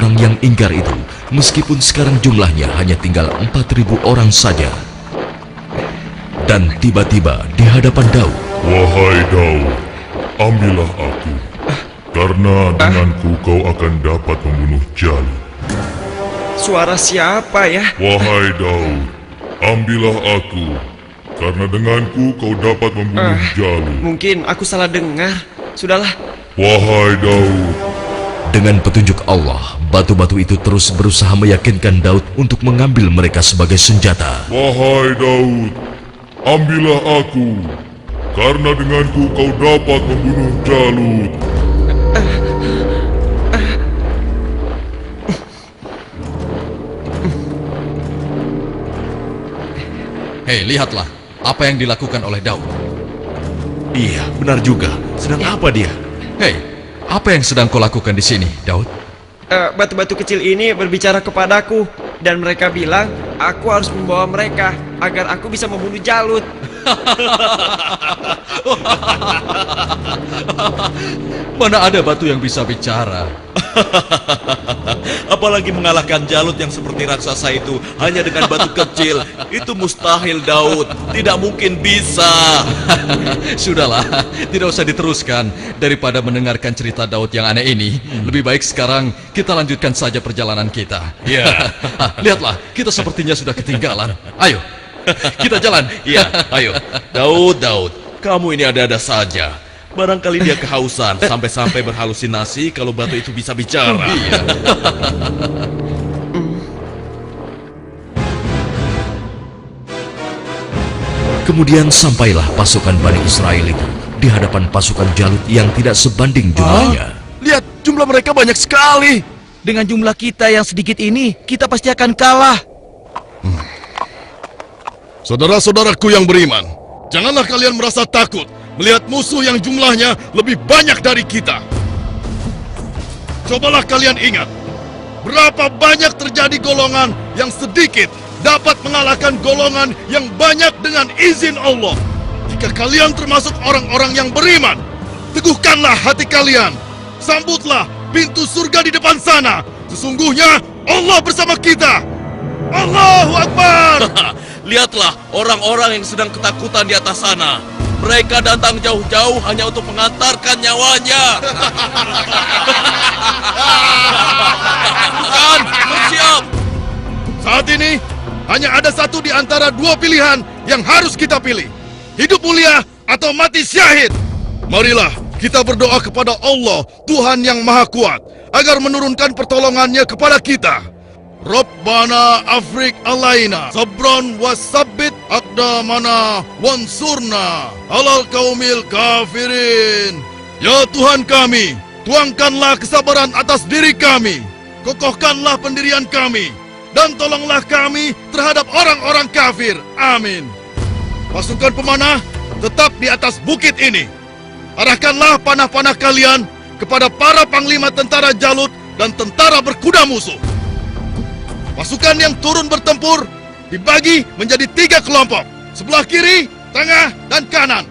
orang yang ingkar itu, meskipun sekarang jumlahnya hanya tinggal 4.000 orang saja. Dan tiba-tiba di hadapan Daud, Wahai Daud, ambillah aku, karena denganku kau akan dapat membunuh Jalut. Suara siapa ya? Wahai Daud, ambillah aku, karena denganku kau dapat membunuh Jalut. Mungkin aku salah dengar. Sudahlah. Wahai Daud, dengan petunjuk Allah, batu-batu itu terus berusaha meyakinkan Daud untuk mengambil mereka sebagai senjata. wahai Daud, ambillah aku, karena denganku kau dapat membunuh Jalut. Hei, lihatlah apa yang dilakukan oleh Daud. Iya, benar juga. Sedang apa dia? Hei, apa yang sedang kau lakukan di sini, Daud? Batu-batu kecil ini berbicara kepadaku dan mereka bilang aku harus membawa mereka agar aku bisa membunuh Jalut. Mana ada batu yang bisa bicara? Apalagi mengalahkan Jalut yang seperti raksasa itu hanya dengan batu kecil. Itu mustahil, Daud. Tidak mungkin bisa. Sudahlah, tidak usah diteruskan. Daripada mendengarkan cerita Daud yang aneh ini, lebih baik sekarang kita lanjutkan saja perjalanan kita. Ya. Lihatlah, kita sepertinya sudah ketinggalan. Ayo, kita jalan. Ya, ayo. Daud, kamu ini ada-ada saja. Barangkali dia kehausan sampai-sampai berhalusinasi kalau batu itu bisa bicara. Iya. Kemudian sampailah pasukan Bani Israel itu di hadapan pasukan Jalut yang tidak sebanding jumlahnya. Lihat, jumlah mereka banyak sekali. Dengan jumlah kita yang sedikit ini, kita pasti akan kalah. Saudara-saudaraku yang beriman, janganlah kalian merasa takut melihat musuh yang jumlahnya lebih banyak dari kita. Cobalah kalian ingat, berapa banyak terjadi golongan yang sedikit dapat mengalahkan golongan yang banyak dengan izin Allah. Jika kalian termasuk orang-orang yang beriman, teguhkanlah hati kalian. Sambutlah pintu surga di depan sana. Sesungguhnya Allah bersama kita. Allahu Akbar. Lihatlah orang-orang yang sedang ketakutan di atas sana. Mereka datang jauh-jauh hanya untuk mengantarkan nyawanya. Bukan, bersiap. Saat ini hanya ada satu di antara dua pilihan yang harus kita pilih. Hidup mulia atau mati syahid. Marilah kita berdoa kepada Allah, Tuhan yang Maha Kuat, agar menurunkan pertolongannya kepada kita. Rabbana afrik alaina sabran wasabbit aqdamana wansurna alal kaumil kafirin. Ya Tuhan kami, tuangkanlah kesabaran atas diri kami, kokohkanlah pendirian kami, dan tolonglah kami terhadap orang-orang kafir. Amin. Pasukan pemanah tetap di atas bukit ini. Arahkanlah panah-panah kalian kepada para panglima tentara Jalut dan tentara berkuda musuh. Pasukan yang turun bertempur dibagi menjadi 3 kelompok, sebelah kiri, tengah, dan kanan.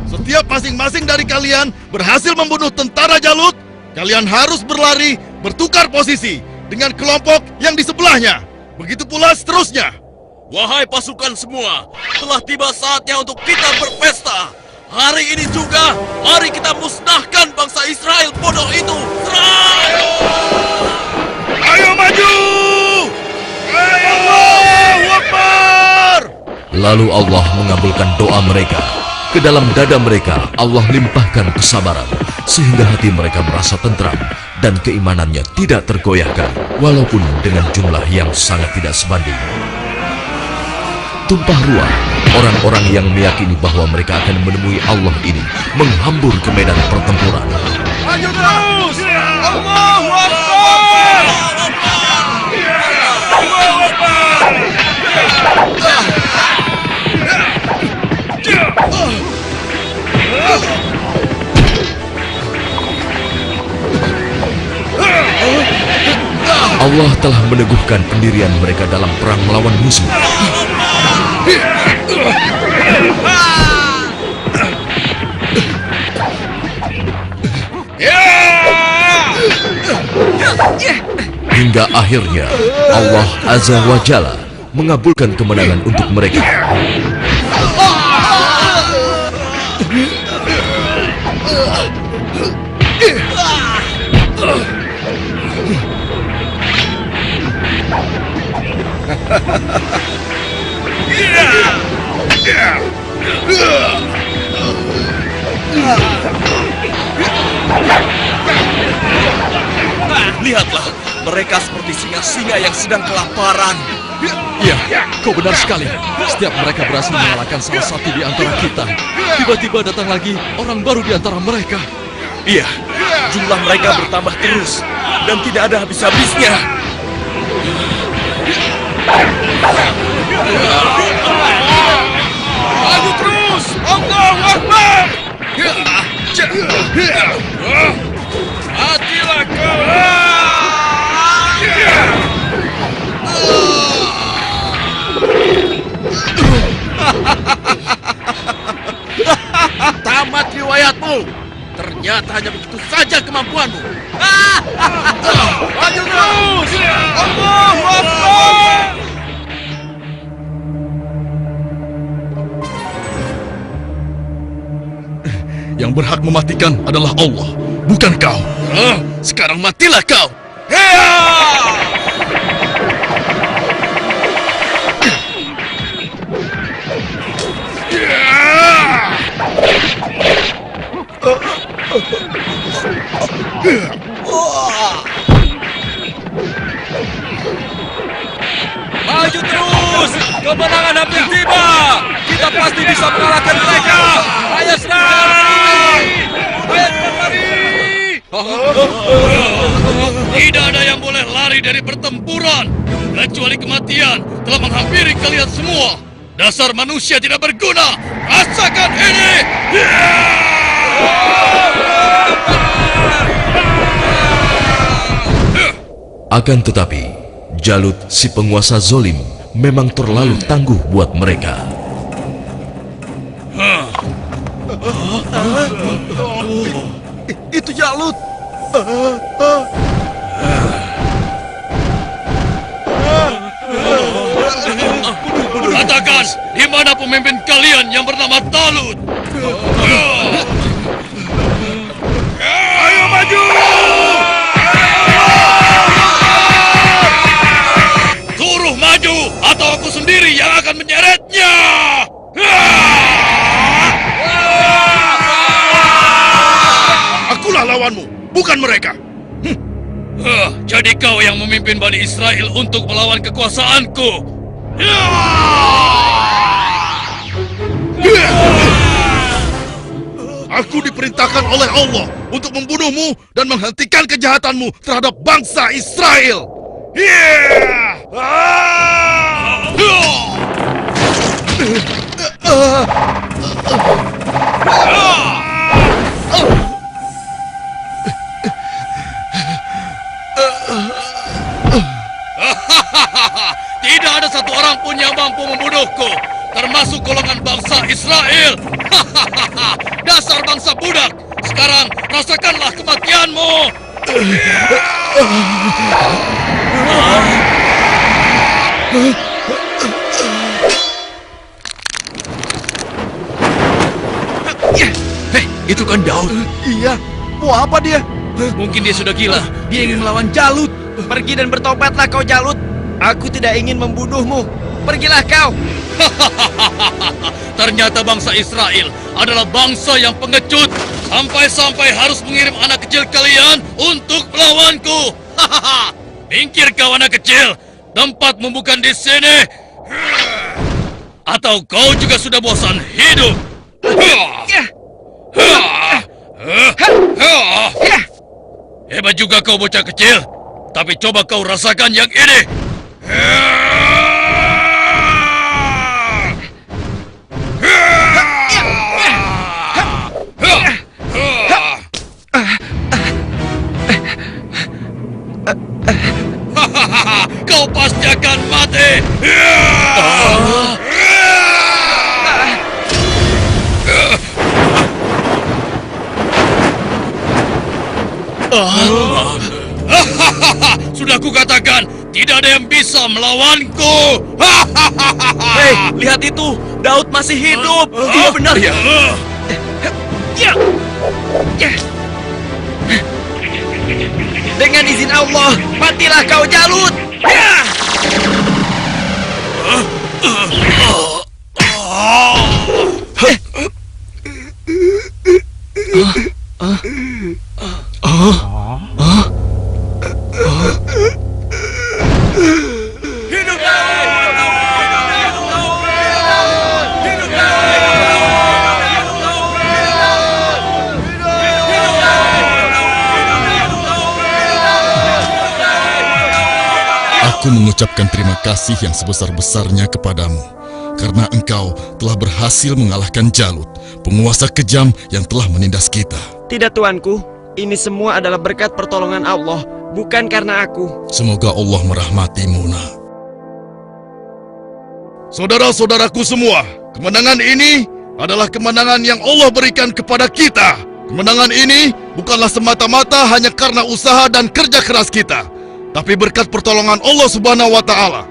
Setiap masing-masing dari kalian berhasil membunuh tentara Jalut, kalian harus berlari bertukar posisi dengan kelompok yang di sebelahnya. Begitu pula seterusnya. Wahai pasukan semua, telah tiba saatnya untuk kita berpesta. Hari ini juga, mari kita musnahkan bangsa Israel bodoh itu. Serang! Ayo maju! Allahu Akbar! Lalu Allah mengabulkan doa mereka. Ke dalam dada mereka Allah limpahkan kesabaran, sehingga hati mereka merasa tentram dan keimanannya tidak tergoyahkan, walaupun dengan jumlah yang sangat tidak sebanding. Tumpah ruah, orang-orang yang meyakini bahwa mereka akan menemui Allah ini menghambur ke medan pertempuran. Maju terus! Allahu Akbar! Allahu Akbar! Allah telah meneguhkan pendirian mereka dalam perang melawan musuh. Hingga akhirnya Allah Azza wa Jalla mengabulkan kemenangan untuk mereka. Lihatlah, mereka seperti singa-singa yang sedang kelaparan. Iya, kau benar sekali. Setiap mereka berhasil mengalahkan salah satu di antara kita, tiba-tiba datang lagi orang baru di antara mereka. Iya, jumlah mereka bertambah terus dan tidak ada habis-habisnya. Maju terus! Allahu Akbar! Matilah kau! Tamat riwayatmu. Ternyata hanya begitu saja kemampuanmu. Maju terus! Allahu Akbar! Yang berhak mematikan adalah Allah, bukan kau. Sekarang matilah kau. Maju terus! Kemenangan hampir tiba! Kita pasti bisa mengalahkan mereka! Ayo serang! Ayo lari! Tidak ada yang boleh lari dari pertempuran, kecuali kematian telah menghampiri kalian semua. Dasar manusia tidak berguna! Rasakan ini! Akan tetapi, Jalut si penguasa zolim memang terlalu tangguh buat mereka. Itu Jalut. Katakan, di mana pemimpin kalian yang bernama Talut? Ayo maju! Suruh maju, atau aku sendiri yang akan menyeretnya! Akulah lawanmu, bukan mereka. Jadi kau yang memimpin Bani Israel untuk melawan kekuasaanku? Aku diperintahkan oleh Allah untuk membunuhmu dan menghentikan kejahatanmu terhadap bangsa Israel. Tidak ada satu orang pun yang mampu membunuhku, termasuk golongan bangsa Israel. Dasar bangsa budak! Sekarang rasakanlah kematianmu! Hei, itu kan Daud. Iya, mau apa dia? Mungkin dia sudah gila. Dia ingin melawan Jalut. Pergi dan bertobatlah kau Jalut. Aku tidak ingin membunuhmu. Pergilah kau. Ternyata bangsa Israel adalah bangsa yang pengecut. Sampai-sampai harus mengirim anak kecil kalian untuk melawanku. Minggir kau anak kecil. Tempatmu bukan di sini. Atau kau juga sudah bosan hidup? Hebat juga kau bocah kecil. Tapi coba kau rasakan yang ini. Kau pasti akan mati. Sudah kukatakan katakan, tidak ada yang bisa melawanku. Hei, lihat itu! Daud masih hidup! Iya benar ya? Dengan izin Allah, matilah kau Jalut! Aku mengucapkan terima kasih yang sebesar-besarnya kepadamu, karena engkau telah berhasil mengalahkan Jalut, penguasa kejam yang telah menindas kita. Tidak tuanku, ini semua adalah berkat pertolongan Allah, bukan karena aku. Semoga Allah merahmatimu, nak. Saudara-saudaraku semua, kemenangan ini adalah kemenangan yang Allah berikan kepada kita. Kemenangan ini bukanlah semata-mata hanya karena usaha dan kerja keras kita, tapi berkat pertolongan Allah Subhanahu wa Ta'ala.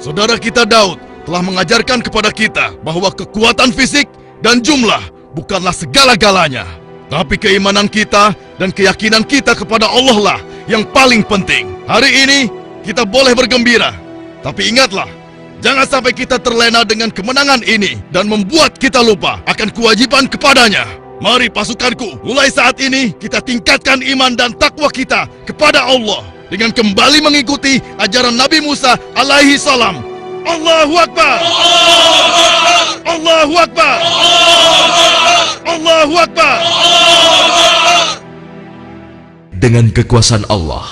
Saudara kita Daud telah mengajarkan kepada kita bahwa kekuatan fisik dan jumlah bukanlah segala-galanya, tapi keimanan kita dan keyakinan kita kepada Allah lah yang paling penting. Hari ini kita boleh bergembira, tapi ingatlah, jangan sampai kita terlena dengan kemenangan ini dan membuat kita lupa akan kewajiban kepadanya. Mari pasukanku, mulai saat ini kita tingkatkan iman dan takwa kita kepada Allah dengan kembali mengikuti ajaran Nabi Musa alaihi salam. Allahu Akbar! Allahu Akbar! Allahu Akbar! Dengan kekuasaan Allah,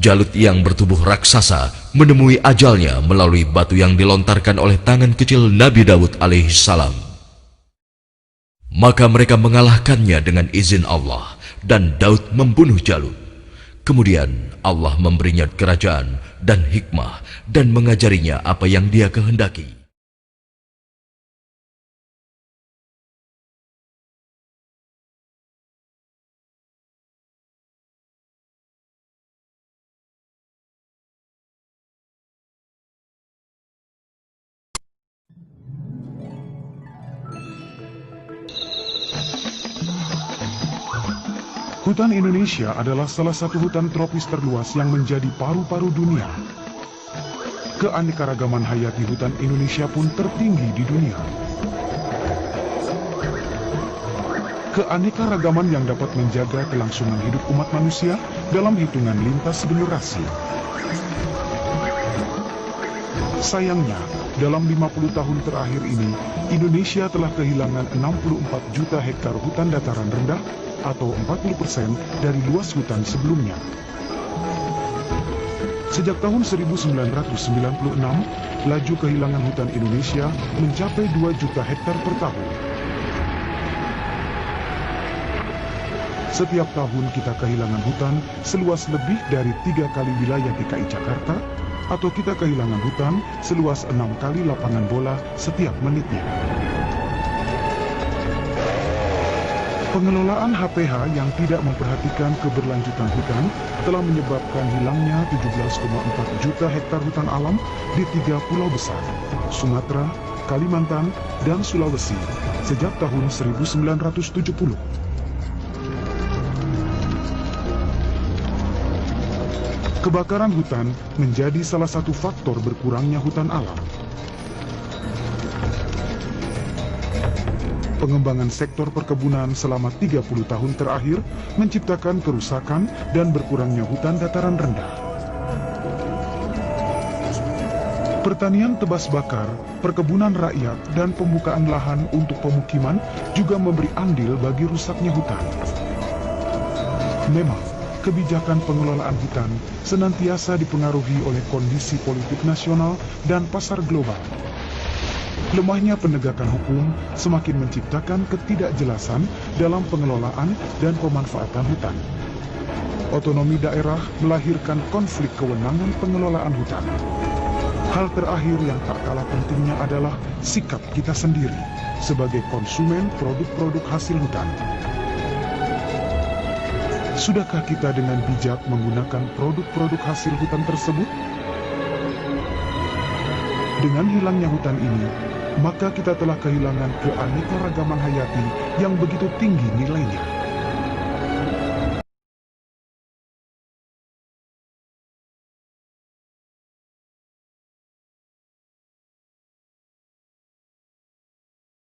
Jalut yang bertubuh raksasa menemui ajalnya melalui batu yang dilontarkan oleh tangan kecil Nabi Daud alaihi salam. Maka mereka mengalahkannya dengan izin Allah, dan Daud membunuh Jalut. Kemudian Allah memberinya kerajaan dan hikmah dan mengajarinya apa yang Dia kehendaki. Hutan Indonesia adalah salah satu hutan tropis terluas yang menjadi paru-paru dunia. Keanekaragaman hayati hutan Indonesia pun tertinggi di dunia. Keanekaragaman yang dapat menjaga kelangsungan hidup umat manusia dalam hitungan lintas generasi. Sayangnya, dalam 50 tahun terakhir ini, Indonesia telah kehilangan 64 juta hektar hutan dataran rendah atau 40% dari luas hutan sebelumnya. Sejak tahun 1996, laju kehilangan hutan Indonesia mencapai 2 juta hektar per tahun. Setiap tahun kita kehilangan hutan seluas lebih dari 3 kali wilayah DKI Jakarta, atau kita kehilangan hutan seluas 6 kali lapangan bola setiap menitnya. Pengelolaan HPH yang tidak memperhatikan keberlanjutan hutan telah menyebabkan hilangnya 17,4 juta hektar hutan alam di 3 pulau besar, Sumatera, Kalimantan, dan Sulawesi, sejak tahun 1970. Kebakaran hutan menjadi salah satu faktor berkurangnya hutan alam. Pengembangan sektor perkebunan selama 30 tahun terakhir menciptakan kerusakan dan berkurangnya hutan dataran rendah. Pertanian tebas bakar, perkebunan rakyat, dan pembukaan lahan untuk pemukiman juga memberi andil bagi rusaknya hutan. Memang, kebijakan pengelolaan hutan senantiasa dipengaruhi oleh kondisi politik nasional dan pasar global. Lemahnya penegakan hukum semakin menciptakan ketidakjelasan dalam pengelolaan dan pemanfaatan hutan. Otonomi daerah melahirkan konflik kewenangan pengelolaan hutan. Hal terakhir yang tak kalah pentingnya adalah sikap kita sendiri sebagai konsumen produk-produk hasil hutan. Sudahkah kita dengan bijak menggunakan produk-produk hasil hutan tersebut? Dengan hilangnya hutan ini, maka kita telah kehilangan keanekaragaman hayati yang begitu tinggi nilainya.